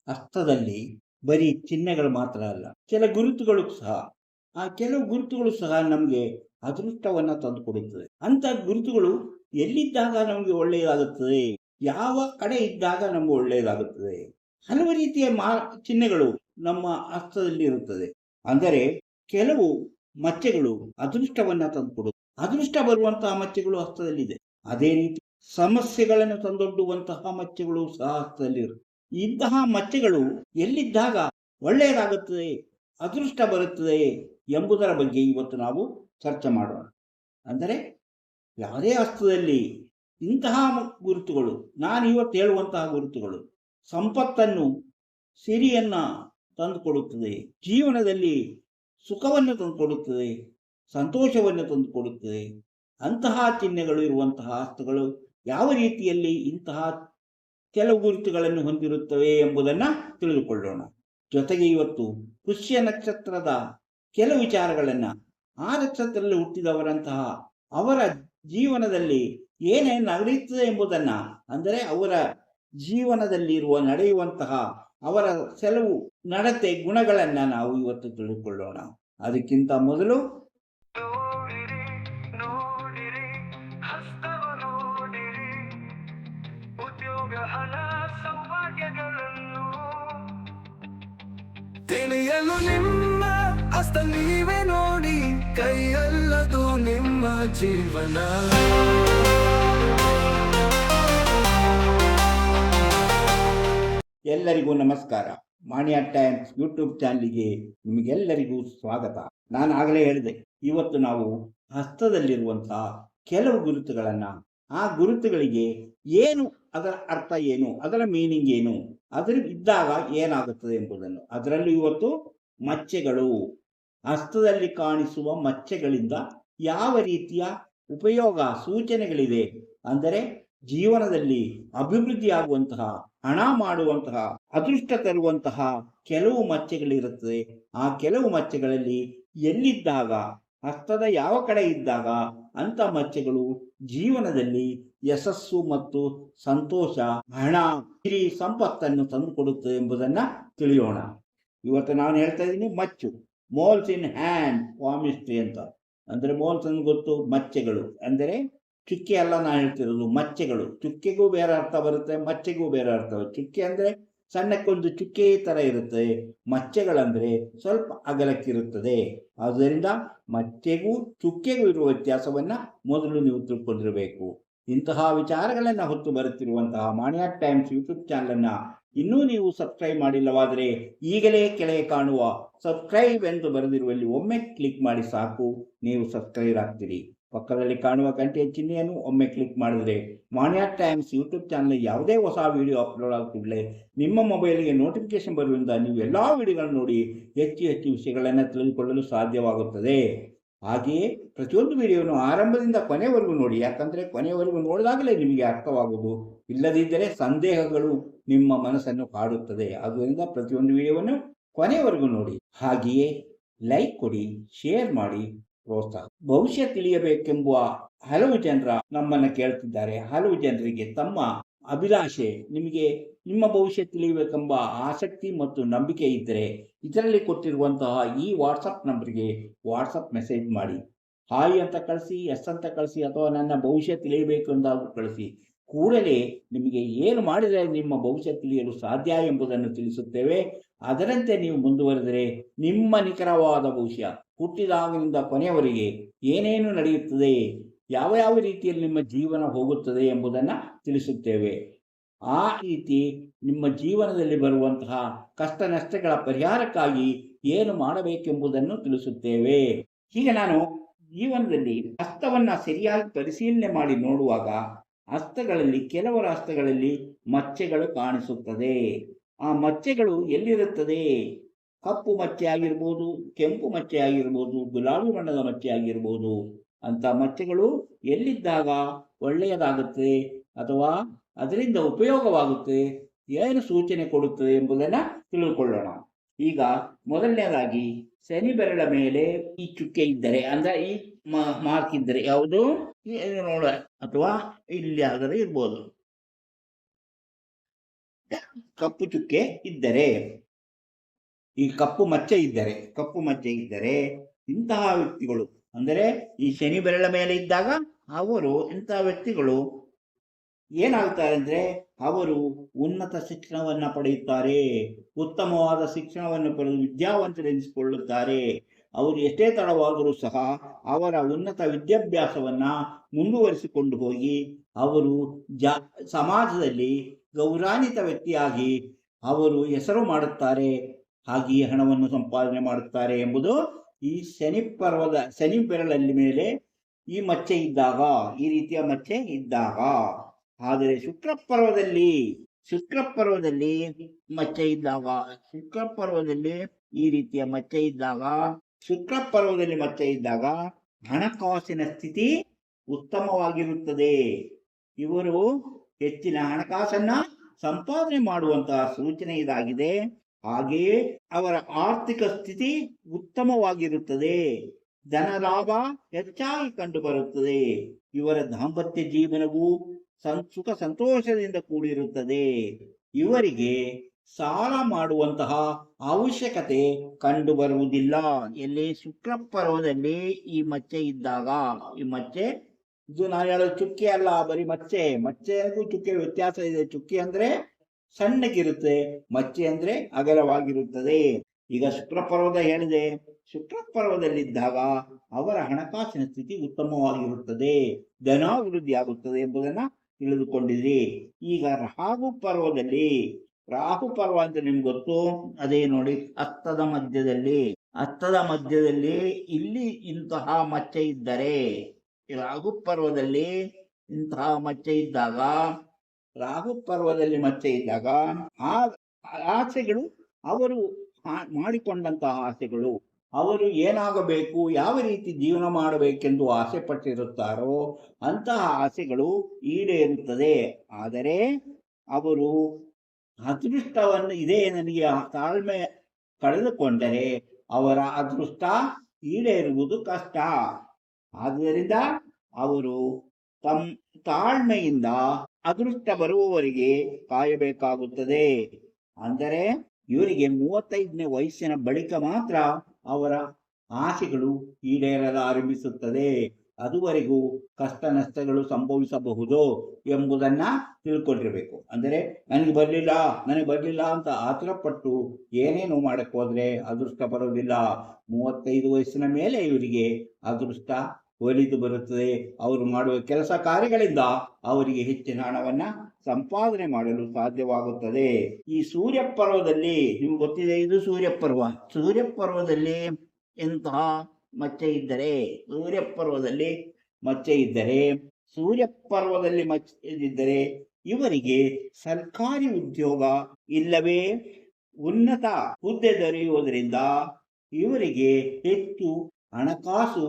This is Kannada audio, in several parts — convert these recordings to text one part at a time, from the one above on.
ಹಸ್ತದಲ್ಲಿ ಬರೀ ಚಿಹ್ನೆಗಳು ಮಾತ್ರ ಅಲ್ಲ, ಕೆಲ ಗುರುತುಗಳು ಸಹ. ಆ ಕೆಲವು ಗುರುತುಗಳು ಸಹ ನಮಗೆ ಅದೃಷ್ಟವನ್ನ ತಂದುಕೊಡುತ್ತದೆ. ಅಂತ ಗುರುತುಗಳು ಎಲ್ಲಿದ್ದಾಗ ನಮಗೆ ಒಳ್ಳೆಯದಾಗುತ್ತದೆ, ಯಾವ ಕಡೆ ಇದ್ದಾಗ ನಮ್ಗೆ ಒಳ್ಳೆಯದಾಗುತ್ತದೆ. ಹಲವು ರೀತಿಯ ಚಿಹ್ನೆಗಳು ನಮ್ಮ ಹಸ್ತದಲ್ಲಿ ಇರುತ್ತದೆ. ಅಂದರೆ ಕೆಲವು ಮಚ್ಚೆಗಳು ಅದೃಷ್ಟವನ್ನ ತಂದುಕೊಡುತ್ತದೆ. ಅದೃಷ್ಟ ಬರುವಂತಹ ಮಚ್ಚೆಗಳು ಹಸ್ತದಲ್ಲಿದೆ. ಅದೇ ರೀತಿ ಸಮಸ್ಯೆಗಳನ್ನು ತಂದೊಡ್ಡುವಂತಹ ಮಚ್ಚೆಗಳು ಸಹ ಹಸ್ತದಲ್ಲಿರುತ್ತದೆ. ಇಂತಹ ಮಚ್ಚೆಗಳು ಎಲ್ಲಿದ್ದಾಗ ಒಳ್ಳೆಯದಾಗುತ್ತದೆ, ಅದೃಷ್ಟ ಬರುತ್ತದೆ ಎಂಬುದರ ಬಗ್ಗೆ ಇವತ್ತು ನಾವು ಚರ್ಚೆ ಮಾಡೋಣ. ಅಂದರೆ ಯಾವುದೇ ಹಸ್ತದಲ್ಲಿ ಇಂತಹ ಗುರುತುಗಳು, ನಾನು ಇವತ್ತು ಹೇಳುವಂತಹ ಗುರುತುಗಳು ಸಂಪತ್ತನ್ನು, ಸಿರಿಯನ್ನ ತಂದುಕೊಡುತ್ತದೆ, ಜೀವನದಲ್ಲಿ ಸುಖವನ್ನು ತಂದುಕೊಡುತ್ತದೆ, ಸಂತೋಷವನ್ನು ತಂದುಕೊಡುತ್ತದೆ. ಅಂತಹ ಚಿಹ್ನೆಗಳು ಇರುವಂತಹ ಹಸ್ತಗಳು ಯಾವ ರೀತಿಯಲ್ಲಿ ಇಂತಹ ಕೆಲವು ಗುರುತುಗಳನ್ನು ಹೊಂದಿರುತ್ತವೆ ಎಂಬುದನ್ನು ತಿಳಿದುಕೊಳ್ಳೋಣ. ಜೊತೆಗೆ ಇವತ್ತು ಪುಷ್ಯ ನಕ್ಷತ್ರದ ಕೆಲವು ವಿಚಾರಗಳನ್ನು, ಆ ನಕ್ಷತ್ರದಲ್ಲಿ ಹುಟ್ಟಿದವರಂತಹ ಅವರ ಜೀವನದಲ್ಲಿ ಏನೇನು ನಡೆಯುತ್ತದೆ ಎಂಬುದನ್ನು, ಅಂದರೆ ಅವರ ಜೀವನದಲ್ಲಿ ನಡೆಯುವಂತಹ ಅವರ ಕೆಲವು ನಡತೆ ಗುಣಗಳನ್ನು ನಾವು ಇವತ್ತು ತಿಳಿದುಕೊಳ್ಳೋಣ. ಅದಕ್ಕಿಂತ ಮೊದಲು ತಿಳಿಯಲು ನಿಮ್ಮ ಹಸ್ತ ನೀವೇ ನೋಡಿ, ಕೈಯಲ್ಲದು ನಿಮ್ಮ ಜೀವನ. ಎಲ್ಲರಿಗೂ ನಮಸ್ಕಾರ. ಮಾಣಿಯ ಟೈಮ್ಸ್ ಯೂಟ್ಯೂಬ್ ಚಾನಲ್ಗೆ ನಿಮಗೆಲ್ಲರಿಗೂ ಸ್ವಾಗತ. ನಾನು ಆಗಲೇ ಹೇಳಿದೆ, ಇವತ್ತು ನಾವು ಹಸ್ತದಲ್ಲಿರುವಂತಹ ಕೆಲವು ಗುರುತುಗಳನ್ನು, ಆ ಗುರುತುಗಳಿಗೆ ಏನು ಅದರ ಅರ್ಥ ಏನು, ಅದರ ಮೀನಿಂಗ್ ಏನು, ಅದರ ಇದ್ದಾಗ ಏನಾಗುತ್ತದೆ ಎಂಬುದನ್ನು, ಅದರಲ್ಲೂ ಇವತ್ತು ಮಚ್ಚೆಗಳು, ಹಸ್ತದಲ್ಲಿ ಕಾಣಿಸುವ ಮಚ್ಚೆಗಳಿಂದ ಯಾವ ರೀತಿಯ ಉಪಯೋಗ ಸೂಚನೆಗಳಿದೆ, ಅಂದರೆ ಜೀವನದಲ್ಲಿ ಅಭಿವೃದ್ಧಿಯಾಗುವಂತಹ, ಹಣ ಮಾಡುವಂತಹ, ಅದೃಷ್ಟ ತರುವಂತಹ ಕೆಲವು ಮಚ್ಚೆಗಳಿರುತ್ತದೆ. ಆ ಕೆಲವು ಮಚ್ಚೆಗಳಲ್ಲಿ ಎಲ್ಲಿದ್ದಾಗ, ಹಸ್ತದ ಯಾವ ಕಡೆ ಇದ್ದಾಗ ಅಂತ ಮಚ್ಚೆಗಳು ಜೀವನದಲ್ಲಿ ಯಶಸ್ಸು ಮತ್ತು ಸಂತೋಷ, ಹಣ, ಸಿರಿ, ಸಂಪತ್ತನ್ನು ತಂದುಕೊಡುತ್ತದೆ ಎಂಬುದನ್ನ ತಿಳಿಯೋಣ. ಇವತ್ತು ನಾನು ಹೇಳ್ತಾ ಇದ್ದೀನಿ ಮಚ್ಚು, ಮೋಲ್ಸ್ ಇನ್ ಹ್ಯಾಂಡ್ ಪಾಮಿಸ್ಟ್ರಿ ಅಂತ. ಅಂದ್ರೆ ಮೋಲ್ಸ್ ಅಂದ್ರೆ ಗೊತ್ತು, ಮಚ್ಚೆಗಳು ಅಂದರೆ ಚುಕ್ಕೆ ಅಲ್ಲ, ನಾನು ಹೇಳ್ತಿರೋದು ಮಚ್ಚೆಗಳು. ಚುಕ್ಕೆಗೂ ಬೇರೆ ಅರ್ಥ ಬರುತ್ತೆ, ಮಚ್ಚೆಗೂ ಬೇರೆ ಅರ್ಥ ಬರುತ್ತೆ. ಚುಕ್ಕೆ ಅಂದ್ರೆ ಸಣ್ಣಕ್ಕೊಂದು ಚುಕ್ಕೆ ತರ ಇರುತ್ತೆ, ಮಚ್ಚೆಗಳಂದ್ರೆ ಸ್ವಲ್ಪ ಅಗಲಕ್ಕಿರುತ್ತದೆ. ಆದ್ದರಿಂದ ಮಚ್ಚೆಗೂ ಚುಕ್ಕೆಗೂ ಇರುವ ವ್ಯತ್ಯಾಸವನ್ನ ಮೊದಲು ನೀವು ತಿಳ್ಕೊಂಡಿರಬೇಕು. ಇಂತಹ ವಿಚಾರಗಳನ್ನ ಹೊತ್ತು ಬರುತ್ತಿರುವಂತಹ ಮಾಣಿಯ ಟೈಮ್ಸ್ ಯೂಟ್ಯೂಬ್ ಚಾನಲ್ ಇನ್ನೂ ನೀವು ಸಬ್ಸ್ಕ್ರೈಬ್ ಮಾಡಿಲ್ಲವಾದರೆ ಈಗಲೇ ಕೆಳಗೆ ಕಾಣುವ ಸಬ್ಸ್ಕ್ರೈಬ್ ಎಂದು ಬರೆದಿರುವಲ್ಲಿ ಒಮ್ಮೆ ಕ್ಲಿಕ್ ಮಾಡಿ ಸಾಕು, ನೀವು ಸಬ್ಸ್ಕ್ರೈಬ್ ಆಗ್ತೀರಿ. ಪಕ್ಕದಲ್ಲಿ ಕಾಣುವ ಗಂಟೆಯ ಚಿಹ್ನೆಯನ್ನು ಒಮ್ಮೆ ಕ್ಲಿಕ್ ಮಾಡಿದರೆ ಮಾಣಿಯ ಟೈಮ್ಸ್ ಯೂಟ್ಯೂಬ್ ಚಾನಲ್ ಯಾವುದೇ ಹೊಸ ವಿಡಿಯೋ ಅಪ್ಲೋಡ್ ಆಗುತ್ತಿರಲಿ ನಿಮ್ಮ ಮೊಬೈಲ್ಗೆ ನೋಟಿಫಿಕೇಶನ್ ಬರುವುದರಿಂದ ನೀವು ಎಲ್ಲ ವಿಡಿಯೋಗಳನ್ನು ನೋಡಿ ಹೆಚ್ಚು ಹೆಚ್ಚು ವಿಷಯಗಳನ್ನು ತಿಳಿದುಕೊಳ್ಳಲು ಸಾಧ್ಯವಾಗುತ್ತದೆ. ಹಾಗೆಯೇ ಪ್ರತಿಯೊಂದು ವಿಡಿಯೋನು ಆರಂಭದಿಂದ ಕೊನೆವರೆಗೂ ನೋಡಿ, ಯಾಕಂದರೆ ಕೊನೆವರೆಗೂ ನೋಡಿದಾಗಲೇ ನಿಮಗೆ ಅರ್ಥವಾಗುವುದು. ಇಲ್ಲದಿದ್ದರೆ ಸಂದೇಹಗಳು ನಿಮ್ಮ ಮನಸ್ಸನ್ನು ಕಾಡುತ್ತದೆ. ಆದ್ದರಿಂದ ಪ್ರತಿಯೊಂದು ವಿಡಿಯೋವನ್ನು ಕೊನೆವರೆಗೂ ನೋಡಿ. ಹಾಗೆಯೇ ಲೈಕ್ ಕೊಡಿ, ಶೇರ್ ಮಾಡಿ, ಪ್ರೋತ್ಸಾಹ. ಭವಿಷ್ಯ ತಿಳಿಯಬೇಕೆಂಬ ಹಲವು ಜನರ ನಮ್ಮನ್ನು ಕೇಳ್ತಿದ್ದಾರೆ. ಹಲವು ಜನರಿಗೆ ತಮ್ಮ ಅಭಿಲಾಷೆ, ನಿಮಗೆ ನಿಮ್ಮ ಭವಿಷ್ಯ ತಿಳಿಯಬೇಕೆಂಬ ಆಸಕ್ತಿ ಮತ್ತು ನಂಬಿಕೆ ಇದ್ದರೆ ಇದರಲ್ಲಿ ಕೊಟ್ಟಿರುವಂತಹ ಈ ವಾಟ್ಸಪ್ ನಂಬರ್ಗೆ ವಾಟ್ಸಪ್ ಮೆಸೇಜ್ ಮಾಡಿ. ಹಾಯ್ ಅಂತ ಕಳಿಸಿ, ಎಸ್ ಅಂತ ಕಳಿಸಿ, ಅಥವಾ ನನ್ನ ಭವಿಷ್ಯ ತಿಳಿಯಬೇಕು ಎಂದಾದರೂ ಕಳಿಸಿ. ಕೂಡಲೇ ನಿಮಗೆ ಏನು ಮಾಡಿದರೆ ನಿಮ್ಮ ಭವಿಷ್ಯ ತಿಳಿಯಲು ಸಾಧ್ಯ ಎಂಬುದನ್ನು ತಿಳಿಸುತ್ತೇವೆ. ಅದರಂತೆ ನೀವು ಮುಂದುವರೆದರೆ ನಿಮ್ಮ ನಿಖರವಾದ ಭವಿಷ್ಯ, ಹುಟ್ಟಿದಾಗಿನಿಂದ ಕೊನೆಯವರೆಗೆ ಏನೇನು ನಡೆಯುತ್ತದೆ, ಯಾವ ಯಾವ ರೀತಿಯಲ್ಲಿ ನಿಮ್ಮ ಜೀವನ ಹೋಗುತ್ತದೆ ಎಂಬುದನ್ನು ತಿಳಿಸುತ್ತೇವೆ. ಆ ರೀತಿ ನಿಮ್ಮ ಜೀವನದಲ್ಲಿ ಬರುವಂತಹ ಕಷ್ಟ ನಷ್ಟಗಳ ಪರಿಹಾರಕ್ಕಾಗಿ ಏನು ಮಾಡಬೇಕೆಂಬುದನ್ನು ತಿಳಿಸುತ್ತೇವೆ. ಹೀಗೆ ನಾನು ಜೀವನದಲ್ಲಿ ಹಸ್ತವನ್ನ ಸರಿಯಾಗಿ ಪರಿಶೀಲನೆ ಮಾಡಿ ನೋಡುವಾಗ ಹಸ್ತಗಳಲ್ಲಿ, ಕೆಲವರ ಹಸ್ತಗಳಲ್ಲಿ ಮಚ್ಚೆಗಳು ಕಾಣಿಸುತ್ತದೆ. ಆ ಮಚ್ಚೆಗಳು ಎಲ್ಲಿರುತ್ತದೆ? ಕಪ್ಪು ಮಚ್ಚೆ ಆಗಿರ್ಬೋದು, ಕೆಂಪು ಮಚ್ಚೆ ಆಗಿರ್ಬೋದು, ಗುಲಾಬಿ ಬಣ್ಣದ ಮಚ್ಚೆ ಆಗಿರ್ಬೋದು. ಅಂತ ಮಚ್ಚೆಗಳು ಎಲ್ಲಿದ್ದಾಗ ಒಳ್ಳೆಯದಾಗುತ್ತೆ ಅಥವಾ ಅದರಿಂದ ಉಪಯೋಗವಾಗುತ್ತೆ, ಏನು ಸೂಚನೆ ಕೊಡುತ್ತದೆ ಎಂಬುದನ್ನು ತಿಳಿದುಕೊಳ್ಳೋಣ. ಈಗ ಮೊದಲನೇದಾಗಿ ಶನಿ ಬೆರಳ ಮೇಲೆ ಈ ಚುಕ್ಕೆ ಇದ್ದರೆ, ಅಂದ್ರೆ ಈ ಮಾರ್ಕ್ ಇದ್ದರೆ, ಯಾವುದು ನೋಡ, ಅಥವಾ ಇಲ್ಲಿ ಆದರೆ ಇರ್ಬೋದು. ಕಪ್ಪು ಚುಕ್ಕೆ ಇದ್ದರೆ, ಈ ಕಪ್ಪು ಮಚ್ಚೆ ಇದ್ದರೆ ಇಂತಹ ವ್ಯಕ್ತಿಗಳು, ಅಂದರೆ ಈ ಶನಿ ಬೆರಳ ಮೇಲೆ ಇದ್ದಾಗ ಅವರು ಇಂತಹ ವ್ಯಕ್ತಿಗಳು ಏನಾಗ್ತಾರೆ ಅಂದ್ರೆ ಅವರು ಉನ್ನತ ಶಿಕ್ಷಣವನ್ನ ಪಡೆಯುತ್ತಾರೆ, ಉತ್ತಮವಾದ ಶಿಕ್ಷಣವನ್ನು ಪಡೆದು ವಿದ್ಯಾವಂತರೆನಿಸಿಕೊಳ್ಳುತ್ತಾರೆ. ಅವರು ಎಷ್ಟೇ ತಡವಾದರೂ ಸಹ ಅವರ ಉನ್ನತ ವಿದ್ಯಾಭ್ಯಾಸವನ್ನ ಮುಂದುವರಿಸಿಕೊಂಡು ಹೋಗಿ ಅವರು ಸಮಾಜದಲ್ಲಿ ಗೌರವಾನ್ವಿತ ವ್ಯಕ್ತಿಯಾಗಿ ಅವರು ಹೆಸರು ಮಾಡುತ್ತಾರೆ, ಹಾಗೆಯೇ ಹಣವನ್ನು ಸಂಪಾದನೆ ಮಾಡುತ್ತಾರೆ ಎಂಬುದು ಈ ಶನಿ ಬೆರಳಲ್ಲಿ ಮೇಲೆ ಈ ಮಚ್ಚೆ ಇದ್ದಾಗ, ಈ ರೀತಿಯ ಮಚ್ಚೆ ಇದ್ದಾಗ. ಆದರೆ ಶುಕ್ರಪರ್ವದಲ್ಲಿ ಮಚ್ಚೆ ಇದ್ದಾಗ, ಈ ರೀತಿಯ ಮಚ್ಚೆ ಇದ್ದಾಗ, ಶುಕ್ರಪರ್ವದಲ್ಲಿ ಮಚ್ಚೆ ಇದ್ದಾಗ ಹಣಕಾಸಿನ ಸ್ಥಿತಿ ಉತ್ತಮವಾಗಿರುತ್ತದೆ. ಇವರು ಹೆಚ್ಚಿನ ಹಣಕಾಸನ್ನ ಸಂಪಾದನೆ ಮಾಡುವಂತಹ ಸೂಚನೆ ಇದಾಗಿದೆ. ಹಾಗೆಯೇ ಅವರ ಆರ್ಥಿಕ ಸ್ಥಿತಿ ಉತ್ತಮವಾಗಿರುತ್ತದೆ, ಧನ ಲಾಭ ಹೆಚ್ಚಾಗಿ ಕಂಡು ಬರುತ್ತದೆ. ಇವರ ದಾಂಪತ್ಯ ಜೀವನವು ಸುಖ ಸಂತೋಷದಿಂದ ಕೂಡಿರುತ್ತದೆ. ಇವರಿಗೆ ಸಾಲ ಮಾಡುವಂತಹ ಅವಶ್ಯಕತೆ ಕಂಡು ಬರುವುದಿಲ್ಲ. ಎಲ್ಲಿ ಶುಕ್ರಪರ್ವದಲ್ಲಿ ಈ ಮಚ್ಚೆ ಇದ್ದಾಗ, ಈ ಮಚ್ಚೆ ಇದು ನಾನು ಹೇಳೋದು ಚುಕ್ಕೆ ಅಲ್ಲ, ಬರೀ ಮಚ್ಚೆಗೂ ಚುಕ್ಕೆ ವ್ಯತ್ಯಾಸ ಇದೆ. ಚುಕ್ಕೆ ಅಂದ್ರೆ ಸಣ್ಣಗಿರುತ್ತೆ, ಮಚ್ಚೆ ಅಂದ್ರೆ ಅಗಲವಾಗಿರುತ್ತದೆ. ಈಗ ಶುಕ್ರಪರ್ವದ ಹೇಳಿದೆ, ಶುಕ್ರಪರ್ವದಲ್ಲಿದ್ದಾಗ ಅವರ ಹಣಕಾಸಿನ ಸ್ಥಿತಿ ಉತ್ತಮವಾಗಿರುತ್ತದೆ, ಧನಾಭಿವೃದ್ಧಿ ಆಗುತ್ತದೆ ಎಂಬುದನ್ನ ತಿಳಿದುಕೊಂಡಿದ್ರಿ. ಈಗ ರಾಹು ಪರ್ವ ಅಂತ ನಿಮ್ಗೆ ಗೊತ್ತು, ಅದೇ ನೋಡಿ ಹಸ್ತದ ಮಧ್ಯದಲ್ಲಿ ಇಲ್ಲಿ ಇಂತಹ ಮಚ್ಚೆ ಇದ್ದರೆ, ರಾಹು ಪರ್ವದಲ್ಲಿ ಇಂತಹ ಮಚ್ಚೆ ಇದ್ದಾಗ, ಆ ಆಸೆಗಳು, ಅವರು ಮಾಡಿಕೊಂಡಂತಹ ಆಸೆಗಳು, ಅವರು ಏನಾಗಬೇಕು, ಯಾವ ರೀತಿ ಜೀವನ ಮಾಡಬೇಕೆಂದು ಆಸೆ ಪಟ್ಟಿರುತ್ತಾರೋ ಅಂತಹ ಆಸೆಗಳು ಈಡೇರುತ್ತದೆ. ಆದರೆ ಅವರು ಅದೃಷ್ಟವನ್ನು ಇದೇ ನನಗೆ ತಾಳ್ಮೆ ಕಳೆದುಕೊಂಡರೆ ಅವರ ಅದೃಷ್ಟ ಈಡೇರುವುದು ಕಷ್ಟ. ಆದ್ದರಿಂದ ಅವರು ತಮ್ಮ ತಾಳ್ಮೆಯಿಂದ ಅದೃಷ್ಟ ಬರುವವರೆಗೆ ಕಾಯಬೇಕಾಗುತ್ತದೆ. ಅಂದರೆ ಇವರಿಗೆ 35ನೇ ವಯಸ್ಸಿನ ಬಳಿಕ ಮಾತ್ರ ಅವರ ಆಸೆಗಳು ಈಡೇರಲು ಆರಂಭಿಸುತ್ತದೆ. ಅದುವರೆಗೂ ಕಷ್ಟ ನಷ್ಟಗಳು ಸಂಭವಿಸಬಹುದು ಎಂಬುದನ್ನ ತಿಳ್ಕೊಂಡಿರ್ಬೇಕು. ಅಂದರೆ ನನಗೆ ಬರಲಿಲ್ಲ ಅಂತ ಆತುರಪಟ್ಟು ಏನೇನು ಮಾಡಕ್ಕೆ ಹೋದ್ರೆ ಅದೃಷ್ಟ ಬರೋದಿಲ್ಲ. 35 ವಯಸ್ಸಿನ ಮೇಲೆ ಇವರಿಗೆ ಅದೃಷ್ಟ ಒಲಿದು ಬರುತ್ತದೆ. ಅವರು ಮಾಡುವ ಕೆಲಸ ಕಾರ್ಯಗಳಿಂದ ಅವರಿಗೆ ಹೆಚ್ಚಿನ ಹಣವನ್ನ ಸಂಪಾದನೆ ಮಾಡಲು ಸಾಧ್ಯವಾಗುತ್ತದೆ. ಈ ಸೂರ್ಯಪರ್ವದಲ್ಲಿ ನಿಮ್ಗೆ ಗೊತ್ತಿದೆ, ಇದು ಸೂರ್ಯಪರ್ವದಲ್ಲಿ ಇಂತಹ ಮಚ್ಚೆ ಇದ್ದರೆ ಇವರಿಗೆ ಸರ್ಕಾರಿ ಉದ್ಯೋಗ ಇಲ್ಲವೇ ಉನ್ನತ ಹುದ್ದೆ ದೊರೆಯುವುದರಿಂದ ಇವರಿಗೆ ಹೆಚ್ಚು ಹಣಕಾಸು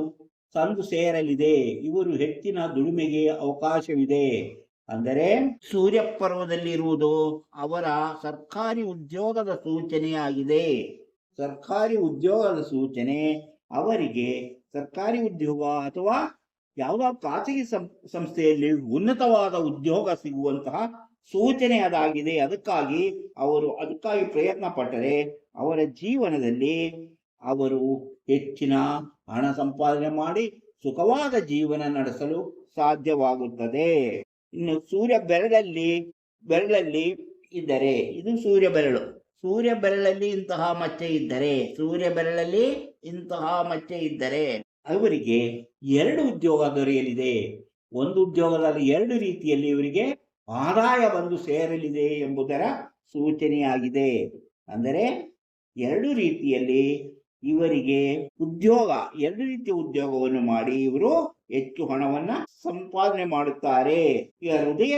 ಸಂದು ಸೇರಲಿದೆ. ಇವರು ಹೆಚ್ಚಿನ ದುಡಿಮೆಗೆ ಅವಕಾಶವಿದೆ. ಅಂದರೆ ಸೂರ್ಯಪರ್ವದಲ್ಲಿ ಇರುವುದು ಅವರ ಸರ್ಕಾರಿ ಉದ್ಯೋಗದ ಸೂಚನೆಯಾಗಿದೆ. ಅವರಿಗೆ ಸರ್ಕಾರಿ ಉದ್ಯೋಗ ಅಥವಾ ಯಾವುದಾದ್ರು ಖಾಸಗಿ ಸಂಸ್ಥೆಯಲ್ಲಿ ಉನ್ನತವಾದ ಉದ್ಯೋಗ ಸಿಗುವಂತಹ ಸೂಚನೆ ಅದಾಗಿದೆ. ಅದಕ್ಕಾಗಿ ಪ್ರಯತ್ನ ಪಟ್ಟರೆ ಅವರ ಜೀವನದಲ್ಲಿ ಅವರು ಹೆಚ್ಚಿನ ಹಣ ಸಂಪಾದನೆ ಮಾಡಿ ಸುಖವಾದ ಜೀವನ ನಡೆಸಲು ಸಾಧ್ಯವಾಗುತ್ತದೆ. ಇನ್ನು ಸೂರ್ಯ ಬೆರಳಲ್ಲಿ ಇದ್ದರೆ, ಇದು ಸೂರ್ಯ ಬೆರಳಲ್ಲಿ ಇಂತಹ ಮಚ್ಚೆ ಇದ್ದರೆ ಅವರಿಗೆ 2 ಉದ್ಯೋಗ ದೊರೆಯಲಿದೆ. ಒಂದು ಉದ್ಯೋಗದಲ್ಲಿ 2 ರೀತಿಯಲ್ಲಿ ಇವರಿಗೆ ಆದಾಯ ಬಂದು ಸೇರಲಿದೆ ಎಂಬುದರ ಸೂಚನೆಯಾಗಿದೆ. ಅಂದರೆ 2 ರೀತಿಯಲ್ಲಿ ಇವರಿಗೆ ಎರಡು ರೀತಿಯ ಉದ್ಯೋಗವನ್ನು ಮಾಡಿ ಇವರು ಹೆಚ್ಚು ಹಣವನ್ನ ಸಂಪಾದನೆ ಮಾಡುತ್ತಾರೆ. ಈ ಹೃದಯ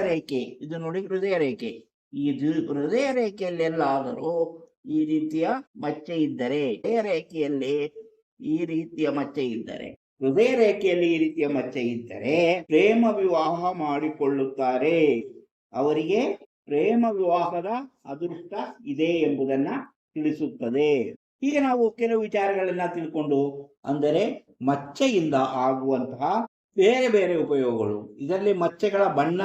ರೇಖೆ ಇದು ನೋಡಿ, ಹೃದಯ ರೇಖೆಯಲ್ಲಿ ಎಲ್ಲಾದರೂ ಈ ರೀತಿಯ ಮಚ್ಚೆ ಇದ್ದರೆ, ಹೃದಯ ರೇಖೆಯಲ್ಲಿ ಈ ರೀತಿಯ ಮಚ್ಚೆ ಇದ್ದರೆ ಪ್ರೇಮ ವಿವಾಹ ಮಾಡಿಕೊಳ್ಳುತ್ತಾರೆ. ಅವರಿಗೆ ಪ್ರೇಮ ವಿವಾಹದ ಅದೃಷ್ಟ ಇದೆ ಎಂಬುದನ್ನ ತಿಳಿಸುತ್ತದೆ. ಈಗ ನಾವು ಕೆಲವು ವಿಚಾರಗಳನ್ನ ತಿಳ್ಕೊಂಡು, ಅಂದರೆ ಮಚ್ಚೆಯಿಂದ ಆಗುವಂತಹ ಬೇರೆ ಬೇರೆ ಉಪಯೋಗಗಳು. ಇದರಲ್ಲಿ ಮಚ್ಚೆಗಳ ಬಣ್ಣ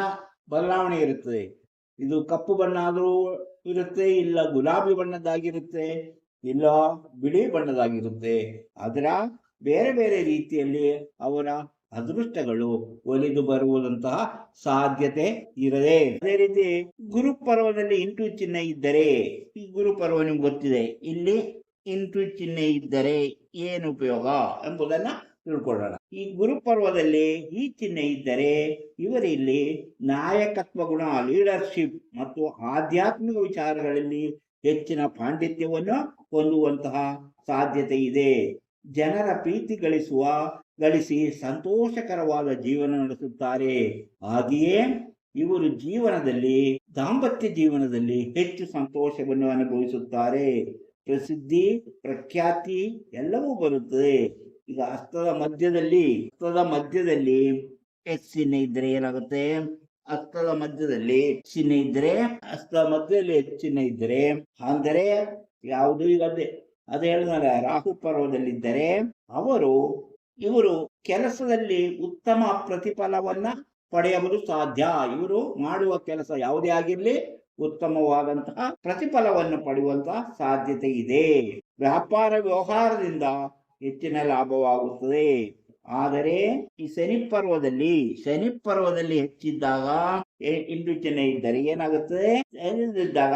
ಬದಲಾವಣೆ ಇರುತ್ತದೆ. ಇದು ಕಪ್ಪು ಬಣ್ಣ ಆದರೂ ಇರುತ್ತೆ, ಇಲ್ಲ ಗುಲಾಬಿ ಬಣ್ಣದ್ದಾಗಿರುತ್ತೆ, ಇಲ್ಲ ಬಿಳಿ ಬಣ್ಣದಾಗಿರುತ್ತೆ. ಅದರ ಬೇರೆ ಬೇರೆ ರೀತಿಯಲ್ಲಿ ಅವರ ಅದೃಷ್ಟಗಳು ಒಲಿದು ಬರುವುದಂತಹ ಸಾಧ್ಯತೆ ಇರದೆ. ಅದೇ ರೀತಿ ಗುರುಪರ್ವದಲ್ಲಿ ಇಂಟು ಚಿಹ್ನೆ ಇದ್ದರೆ, ಈ ಗುರುಪರ್ವ ನಿಮ್ಗೆ ಗೊತ್ತಿದೆ, ಇಲ್ಲಿ ಇಂಟು ಚಿಹ್ನೆ ಇದ್ದರೆ ಏನು ಉಪಯೋಗ ಎಂಬುದನ್ನ ತಿಳ್ಕೊಳ್ಳೋಣ. ಈ ಗುರುಪರ್ವದಲ್ಲಿ ಈ ಚಿಹ್ನೆ ಇದ್ದರೆ ಇವರಲ್ಲಿ ನಾಯಕತ್ವ ಗುಣ, ಲೀಡರ್ಶಿಪ್ ಮತ್ತು ಆಧ್ಯಾತ್ಮಿಕ ವಿಚಾರಗಳಲ್ಲಿ ಹೆಚ್ಚಿನ ಪಾಂಡಿತ್ಯವನ್ನು ಹೊಂದುವಂತಹ ಸಾಧ್ಯತೆ ಇದೆ. ಜನರ ಪ್ರೀತಿ ಗಳಿಸಿ ಸಂತೋಷಕರವಾದ ಜೀವನ ನಡೆಸುತ್ತಾರೆ. ಹಾಗೆಯೇ ಇವರು ದಾಂಪತ್ಯ ಜೀವನದಲ್ಲಿ ಹೆಚ್ಚು ಸಂತೋಷವನ್ನು ಅನುಭವಿಸುತ್ತಾರೆ. ಪ್ರಸಿದ್ಧಿ, ಪ್ರಖ್ಯಾತಿ ಎಲ್ಲವೂ ಬರುತ್ತದೆ. ಈಗ ಹಸ್ತದ ಮಧ್ಯದಲ್ಲಿ ಎಚ್ ಚಿಹ್ನೆ ಇದ್ರೆ ಏನಾಗುತ್ತೆ? ಹಸ್ತದ ಮಧ್ಯದಲ್ಲಿ ಚಿಹ್ನೆ ಇದ್ರೆ, ಹಸ್ತದ ಮಧ್ಯದಲ್ಲಿ ಎಚ್ ಚಿಹ್ನೆ ಇದ್ರೆ ಅಂದರೆ ಯಾವುದು? ಈಗ ಅದೇ ಹೇಳಿದ್ರೆ ರಾಹು ಪರ್ವದಲ್ಲಿದ್ದರೆ ಇವರು ಕೆಲಸದಲ್ಲಿ ಉತ್ತಮ ಪ್ರತಿಫಲವನ್ನ ಪಡೆಯಬಹುದು ಸಾಧ್ಯ. ಇವರು ಮಾಡುವ ಕೆಲಸ ಯಾವುದೇ ಆಗಿರಲಿ ಉತ್ತಮವಾದಂತಹ ಪ್ರತಿಫಲವನ್ನು ಪಡೆಯುವಂತಹ ಸಾಧ್ಯತೆ ಇದೆ. ವ್ಯಾಪಾರ ವ್ಯವಹಾರದಿಂದ ಹೆಚ್ಚಿನ ಲಾಭವಾಗುತ್ತದೆ. ಆದರೆ ಈ ಶನಿ ಪರ್ವದಲ್ಲಿ ಹೆಚ್ಚಿದ್ದಾಗ ಇಂಟು ಚಿಹ್ನೆ ಇದ್ದರೆ ಏನಾಗುತ್ತದೆ? ಇದ್ದಾಗ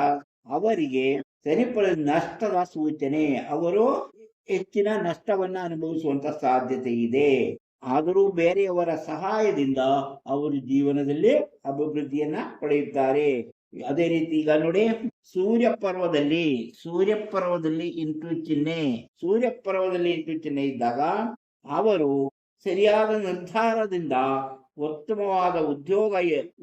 ಅವರಿಗೆ ಶನಿ ಪರ್ವದ ನಷ್ಟದ ಸೂಚನೆ. ಅವರು ಹೆಚ್ಚಿನ ನಷ್ಟವನ್ನ ಅನುಭವಿಸುವಂತ ಸಾಧ್ಯತೆ ಇದೆ. ಆದರೂ ಬೇರೆಯವರ ಸಹಾಯದಿಂದ ಅವರು ಜೀವನದಲ್ಲಿ ಅಭಿವೃದ್ಧಿಯನ್ನ ಪಡೆಯುತ್ತಾರೆ. ಅದೇ ರೀತಿ ಈಗ ನೋಡಿ, ಸೂರ್ಯ ಪರ್ವದಲ್ಲಿ ಇಂಟು ಚಿಹ್ನೆ ಇದ್ದಾಗ ಅವರು ಸರಿಯಾದ ನಿರ್ಧಾರದಿಂದ ಉತ್ತಮವಾದ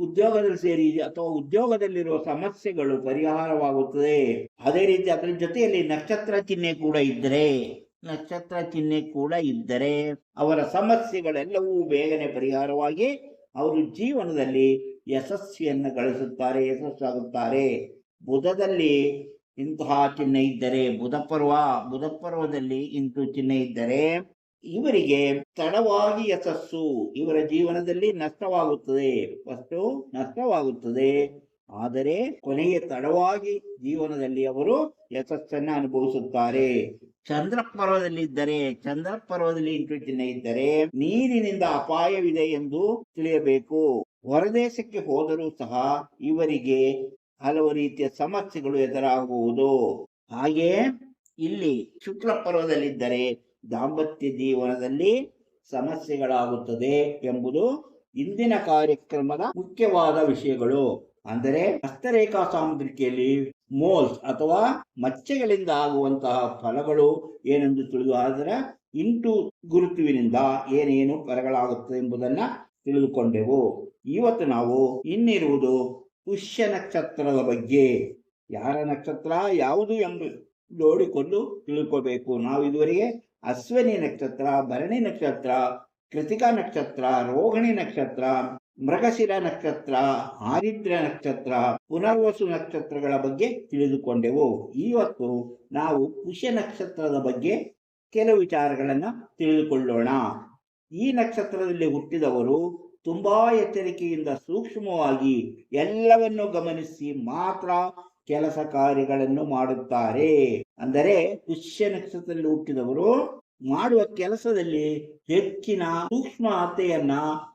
ಉದ್ಯೋಗದಲ್ಲಿ ಸೇರಿ ಅಥವಾ ಉದ್ಯೋಗದಲ್ಲಿರುವ ಸಮಸ್ಯೆಗಳು ಪರಿಹಾರವಾಗುತ್ತದೆ. ಅದೇ ರೀತಿ ಅದರ ಜೊತೆಯಲ್ಲಿ ನಕ್ಷತ್ರ ಚಿಹ್ನೆ ಕೂಡ ಇದ್ದರೆ ಅವರ ಸಮಸ್ಯೆಗಳೆಲ್ಲವೂ ಬೇಗನೆ ಪರಿಹಾರವಾಗಿ ಅವರು ಜೀವನದಲ್ಲಿ ಯಶಸ್ಸಾಗುತ್ತಾರೆ. ಬುಧದಲ್ಲಿ ಇಂತಹ ಚಿಹ್ನೆ ಇದ್ದರೆ, ಬುಧಪರ್ವದಲ್ಲಿ ಇಂಟು ಚಿಹ್ನೆ ಇದ್ದರೆ ಇವರಿಗೆ ತಡವಾಗಿ ಯಶಸ್ಸು, ಇವರ ಜೀವನದಲ್ಲಿ ನಷ್ಟವಾಗುತ್ತದೆ. ಆದರೆ ಕೊನೆಗೆ ತಡವಾಗಿ ಜೀವನದಲ್ಲಿ ಅವರು ಯಶಸ್ಸನ್ನ ಅನುಭವಿಸುತ್ತಾರೆ. ಚಂದ್ರ ಪರ್ವದಲ್ಲಿ ಇಂಟು ಚಿಹ್ನೆ ಇದ್ದರೆ ನೀರಿನಿಂದ ಅಪಾಯವಿದೆ ಎಂದು ತಿಳಿಯಬೇಕು. ಹೊರದೇಶಕ್ಕೆ ಹೋದರೂ ಸಹ ಇವರಿಗೆ ಹಲವು ರೀತಿಯ ಸಮಸ್ಯೆಗಳು ಎದುರಾಗಬಹುದು. ಹಾಗೆಯೇ ಇಲ್ಲಿ ಶುಕ್ಲ ಪರ್ವದಲ್ಲಿದ್ದರೆ ದಾಂಪತ್ಯ ಜೀವನದಲ್ಲಿ ಸಮಸ್ಯೆಗಳಾಗುತ್ತದೆ ಎಂಬುದು ಇಂದಿನ ಕಾರ್ಯಕ್ರಮದ ಮುಖ್ಯವಾದ ವಿಷಯಗಳು. ಅಂದರೆ ಹಸ್ತರೇಖಾ ಸಾಮುದ್ರಿಕೆಯಲ್ಲಿ ಮೋಲ್ಸ್ ಅಥವಾ ಮಚ್ಚೆಗಳಿಂದ ಆಗುವಂತಹ ಫಲಗಳು ಏನೆಂದು ತಿಳಿದು, ಅದರ ಇಂಟು ಗುರುತುವಿನಿಂದ ಏನೇನು ಫಲಗಳಾಗುತ್ತದೆ ಎಂಬುದನ್ನ ತಿಳಿದುಕೊಂಡೆವು. ಇವತ್ತು ನಾವು ಇನ್ನಿರುವುದು ಪುಷ್ಯ ನಕ್ಷತ್ರದ ಬಗ್ಗೆ. ಯಾರ ನಕ್ಷತ್ರ ಯಾವುದು ಎಂಬ ನೋಡಿಕೊಂಡು ತಿಳ್ಕೋಬೇಕು. ನಾವು ಇದುವರೆಗೆ ಅಶ್ವಿನಿ ನಕ್ಷತ್ರ, ಭರಣಿ ನಕ್ಷತ್ರ, ಕೃತಿಕಾ ನಕ್ಷತ್ರ, ರೋಹಿಣಿ ನಕ್ಷತ್ರ, ಮೃಗಶಿರ ನಕ್ಷತ್ರ, ಆರಿದ್ರ ನಕ್ಷತ್ರ, ಪುನರ್ವಸು ನಕ್ಷತ್ರಗಳ ಬಗ್ಗೆ ತಿಳಿದುಕೊಂಡೆವು. ಇವತ್ತು ನಾವು ಪುಷ್ಯ ನಕ್ಷತ್ರದ ಬಗ್ಗೆ ಕೆಲವು ವಿಚಾರಗಳನ್ನ ತಿಳಿದುಕೊಳ್ಳೋಣ. ಈ ನಕ್ಷತ್ರದಲ್ಲಿ ಹುಟ್ಟಿದವರು ತುಂಬಾ ಎಚ್ಚರಿಕೆಯಿಂದ ಸೂಕ್ಷ್ಮವಾಗಿ ಎಲ್ಲವನ್ನು ಗಮನಿಸಿ ಮಾತ್ರ ಕೆಲಸ ಕಾರ್ಯಗಳನ್ನು ಮಾಡುತ್ತಾರೆ. ಅಂದರೆ ಪುಷ್ಯ ನಕ್ಷತ್ರದಲ್ಲಿ ಹುಟ್ಟಿದವರು ಮಾಡುವ ಕೆಲಸದಲ್ಲಿ ಹೆಚ್ಚಿನ ಸೂಕ್ಷ್ಮತೆಯನ್ನ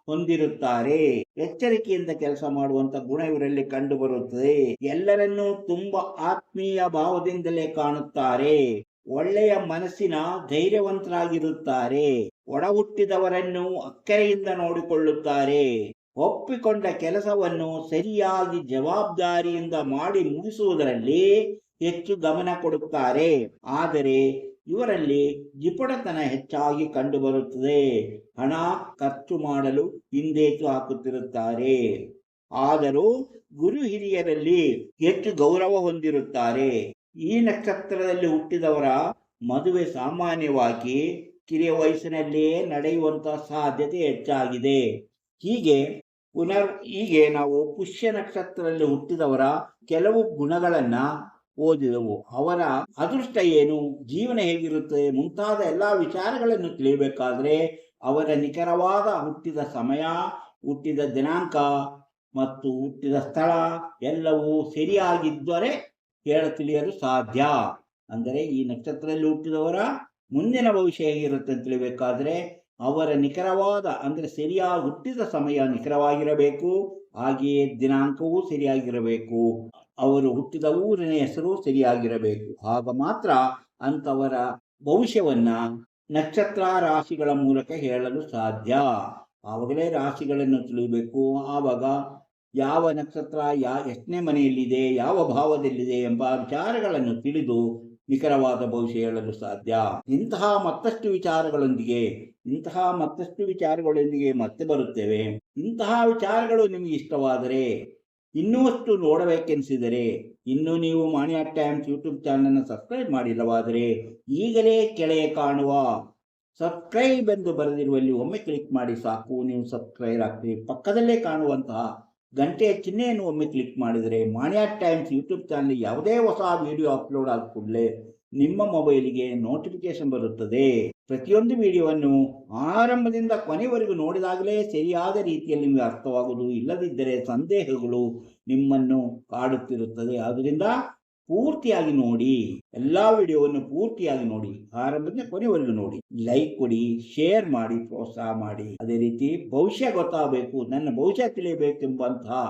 ಹೊಂದಿರುತ್ತಾರೆ. ಎಚ್ಚರಿಕೆಯಿಂದ ಕೆಲಸ ಮಾಡುವಂತ ಗುಣ ಇವರಲ್ಲಿ ಕಂಡು ಬರುತ್ತದೆ. ಎಲ್ಲರನ್ನೂ ತುಂಬಾ ಆತ್ಮೀಯ ಭಾವದಿಂದಲೇ ಕಾಣುತ್ತಾರೆ. ಒಳ್ಳೆಯ ಮನಸ್ಸಿನ ಧೈರ್ಯವಂತರಾಗಿರುತ್ತಾರೆ. ಒಡ ಹುಟ್ಟಿದವರನ್ನು ಅಕ್ಕರೆಯಿಂದ ನೋಡಿಕೊಳ್ಳುತ್ತಾರೆ. ಒಪ್ಪಿಕೊಂಡ ಕೆಲಸವನ್ನು ಸರಿಯಾಗಿ ಜವಾಬ್ದಾರಿಯಿಂದ ಮಾಡಿ ಮುಗಿಸುವುದರಲ್ಲಿ ಹೆಚ್ಚು ಗಮನ ಕೊಡುತ್ತಾರೆ. ಆದರೆ ಇವರಲ್ಲಿ ಜಿಪುಣತನ ಹೆಚ್ಚಾಗಿ ಕಂಡುಬರುತ್ತದೆ. ಹಣ ಖರ್ಚು ಮಾಡಲು ಹಿಂದೇಟು ಹಾಕುತ್ತಿರುತ್ತಾರೆ. ಆದರೂ ಗುರು ಹಿರಿಯರಲ್ಲಿ ಹೆಚ್ಚು ಗೌರವ ಹೊಂದಿರುತ್ತಾರೆ. ಈ ನಕ್ಷತ್ರದಲ್ಲಿ ಹುಟ್ಟಿದವರ ಮದುವೆ ಸಾಮಾನ್ಯವಾಗಿ ಕಿರಿಯ ವಯಸ್ಸಿನಲ್ಲಿಯೇ ನಡೆಯುವಂತಹ ಸಾಧ್ಯತೆ ಹೆಚ್ಚಾಗಿದೆ. ಹೀಗೆ ನಾವು ಪುಷ್ಯ ನಕ್ಷತ್ರದಲ್ಲಿ ಹುಟ್ಟಿದವರ ಕೆಲವು ಗುಣಗಳನ್ನ ಓದಿದೆವು. ಅವರ ಅದೃಷ್ಟ ಏನು, ಜೀವನ ಹೇಗಿರುತ್ತದೆ ಮುಂತಾದ ಎಲ್ಲಾ ವಿಚಾರಗಳನ್ನು ತಿಳಿಯಬೇಕಾದ್ರೆ ಅವರ ನಿಖರವಾದ ಹುಟ್ಟಿದ ಸಮಯ, ಹುಟ್ಟಿದ ದಿನಾಂಕ ಮತ್ತು ಹುಟ್ಟಿದ ಸ್ಥಳ ಎಲ್ಲವೂ ಸರಿಯಾಗಿದ್ದರೆ ತಿಳಿಯಲು ಸಾಧ್ಯ. ಅಂದರೆ ಈ ನಕ್ಷತ್ರದಲ್ಲಿ ಹುಟ್ಟಿದವರ ಮುಂದಿನ ಭವಿಷ್ಯ ಹೇಗಿರುತ್ತೆ ಅಂತ ತಿಳಿಬೇಕಾದ್ರೆ ಅವರ ನಿಖರವಾದ ಅಂದರೆ ಸರಿಯಾಗಿ ಹುಟ್ಟಿದ ಸಮಯ ನಿಖರವಾಗಿರಬೇಕು, ಹಾಗೆಯೇ ದಿನಾಂಕವೂ ಸರಿಯಾಗಿರಬೇಕು, ಅವರು ಹುಟ್ಟಿದ ಊರಿನ ಹೆಸರು ಸರಿಯಾಗಿರಬೇಕು. ಆಗ ಮಾತ್ರ ಅಂಥವರ ಭವಿಷ್ಯವನ್ನ ನಕ್ಷತ್ರ ರಾಶಿಗಳ ಮೂಲಕ ಹೇಳಲು ಸಾಧ್ಯ. ಆವಾಗಲೇ ರಾಶಿಗಳನ್ನು ತಿಳಿಯಬೇಕು. ಆವಾಗ ಯಾವ ನಕ್ಷತ್ರ ಎಷ್ಟನೇ ಮನೆಯಲ್ಲಿದೆ, ಯಾವ ಭಾವದಲ್ಲಿದೆ ಎಂಬ ವಿಚಾರಗಳನ್ನು ತಿಳಿದು ನಿಖರವಾದ ಭವಿಷ್ಯ ಹೇಳಲು ಸಾಧ್ಯ. ಇಂತಹ ಮತ್ತಷ್ಟು ವಿಚಾರಗಳೊಂದಿಗೆ ಮತ್ತೆ ಬರುತ್ತೇವೆ. ಇಂತಹ ವಿಚಾರಗಳು ನಿಮಗೆ ಇಷ್ಟವಾದರೆ, ಇನ್ನಷ್ಟು ನೋಡಬೇಕೆನಿಸಿದರೆ, ಇನ್ನು ನೀವು ಮಾಣಿಯಾ ಟೈಮ್ಸ್ ಯೂಟ್ಯೂಬ್ ಚಾನಲ್ ಸಬ್ಸ್ಕ್ರೈಬ್ ಮಾಡಿಲ್ಲವಾದರೆ ಈಗಲೇ ಕೆಳಗೆ ಕಾಣುವ ಸಬ್ಸ್ಕ್ರೈಬ್ ಎಂದು ಬರೆದಿರುವಲ್ಲಿ ಒಮ್ಮೆ ಕ್ಲಿಕ್ ಮಾಡಿ ಸಾಕು, ನೀವು ಸಬ್ಸ್ಕ್ರೈಬ್ ಆಗ್ತೀರಿ. ಪಕ್ಕದಲ್ಲೇ ಕಾಣುವಂತಹ ಗಂಟೆಯ ಚಿಹ್ನೆಯನ್ನು ಒಮ್ಮೆ ಕ್ಲಿಕ್ ಮಾಡಿದರೆ ಮಾಣಿಯಾ ಟೈಮ್ಸ್ ಯೂಟ್ಯೂಬ್ ಚಾನಲ್ ಯಾವುದೇ ಹೊಸ ವಿಡಿಯೋ ಅಪ್ಲೋಡ್ ಆದ ಕೂಡಲೇ ನಿಮ್ಮ ಮೊಬೈಲಿಗೆ ನೋಟಿಫಿಕೇಶನ್ ಬರುತ್ತದೆ. ಪ್ರತಿಯೊಂದು ವಿಡಿಯೋವನ್ನು ಆರಂಭದಿಂದ ಕೊನೆವರೆಗೂ ನೋಡಿದಾಗಲೇ ಸರಿಯಾದ ರೀತಿಯಲ್ಲಿ ನಿಮಗೆ ಅರ್ಥವಾಗುವುದು. ಇಲ್ಲದಿದ್ದರೆ ಸಂದೇಹಗಳು ನಿಮ್ಮನ್ನು ಕಾಡುತ್ತಿರುತ್ತದೆ. ಆದ್ದರಿಂದ ಪೂರ್ತಿಯಾಗಿ ನೋಡಿ, ಎಲ್ಲಾ ವಿಡಿಯೋವನ್ನು ಪೂರ್ತಿಯಾಗಿ ನೋಡಿ, ಆರಂಭದಿಂದ ಕೊನೆವರೆಗೂ ನೋಡಿ, ಲೈಕ್ ಕೊಡಿ, ಶೇರ್ ಮಾಡಿ, ಪ್ರೋತ್ಸಾಹ ಮಾಡಿ. ಅದೇ ರೀತಿ ಭವಿಷ್ಯ ಗೊತ್ತಾಗಬೇಕು, ನನ್ನ ಭವಿಷ್ಯ ತಿಳಿಯಬೇಕೆಂಬಂತಹ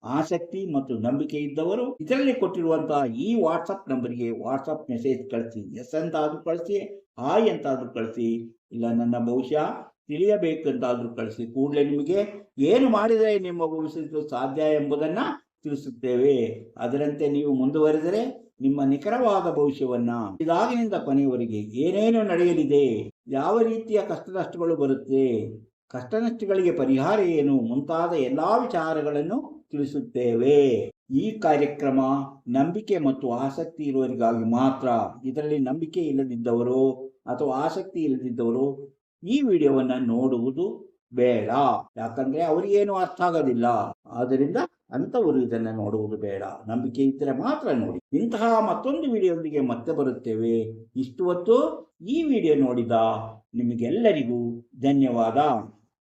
ಆಸಕ್ತಿ ಮತ್ತು ನಂಬಿಕೆ ಇದ್ದವರು ಇದರಲ್ಲಿ ಕೊಟ್ಟಿರುವಂತಹ ಈ ವಾಟ್ಸಪ್ ನಂಬರ್ಗೆ ವಾಟ್ಸಪ್ ಮೆಸೇಜ್ ಕಳಿಸಿ. ಎಸ್ ಅಂತಾದ್ರೂ ಕಳಿಸಿ, ಹಾಯ್ ಅಂತಾದ್ರೂ ಕಳಿಸಿ, ಇಲ್ಲ ನನ್ನ ಭವಿಷ್ಯ ತಿಳಿಯಬೇಕಂತಾದ್ರೂ ಕಳಿಸಿ. ಕೂಡಲೇ ನಿಮಗೆ ಏನು ಮಾಡಿದರೆ ನಿಮ್ಮ ಭವಿಷ್ಯ ಸಾಧ್ಯ ಎಂಬುದನ್ನ ತಿಳಿಸುತ್ತೇವೆ. ಅದರಂತೆ ನೀವು ಮುಂದುವರೆದರೆ ನಿಮ್ಮ ನಿಖರವಾದ ಭವಿಷ್ಯವನ್ನ ಇದಾಗಿನಿಂದ ಕೊನೆಯವರೆಗೆ ಏನೇನು ನಡೆಯಲಿದೆ, ಯಾವ ರೀತಿಯ ಕಷ್ಟ ನಷ್ಟಗಳು ಬರುತ್ತೆ, ಕಷ್ಟ ನಷ್ಟಗಳಿಗೆ ಪರಿಹಾರ ಏನು ಮುಂತಾದ ಎಲ್ಲಾ ವಿಚಾರಗಳನ್ನು ತಿಳಿಸುತ್ತೇವೆ. ಈ ಕಾರ್ಯಕ್ರಮ ನಂಬಿಕೆ ಮತ್ತು ಆಸಕ್ತಿ ಇರುವವರಿಗಾಗಿ ಮಾತ್ರ. ಇದರಲ್ಲಿ ನಂಬಿಕೆ ಇಲ್ಲದಿದ್ದವರು ಅಥವಾ ಆಸಕ್ತಿ ಇಲ್ಲದಿದ್ದವರು ಈ ವಿಡಿಯೋವನ್ನ ನೋಡುವುದು ಬೇಡ. ಯಾಕಂದ್ರೆ ಅವರಿಗೇನು ಅರ್ಥ ಆಗೋದಿಲ್ಲ. ಆದ್ದರಿಂದ ಅಂಥವರು ಇದನ್ನು ನೋಡುವುದು ಬೇಡ. ನಂಬಿಕೆ ಇದ್ದರೆ ಮಾತ್ರ ನೋಡಿ. ಇಂತಹ ಮತ್ತೊಂದು ವಿಡಿಯೋದೊಂದಿಗೆ ಮತ್ತೆ ಬರುತ್ತೇವೆ. ಇಷ್ಟು ಹೊತ್ತು ಈ ವಿಡಿಯೋ ನೋಡಿದ ನಿಮಗೆಲ್ಲರಿಗೂ ಧನ್ಯವಾದ.